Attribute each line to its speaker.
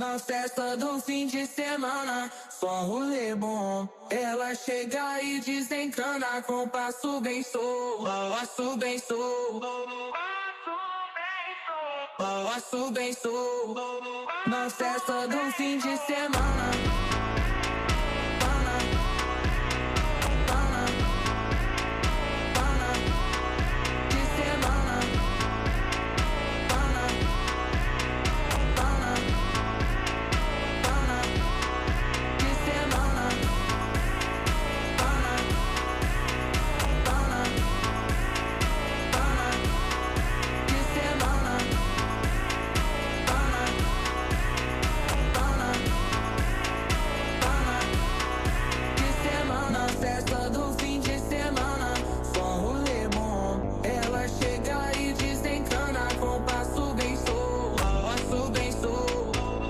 Speaker 1: Na festa do fim de semana, só rolê bom. Ela chega e desencana com passo bem sou, passo bem sou, passo bem sou. Na festa do fim de semana.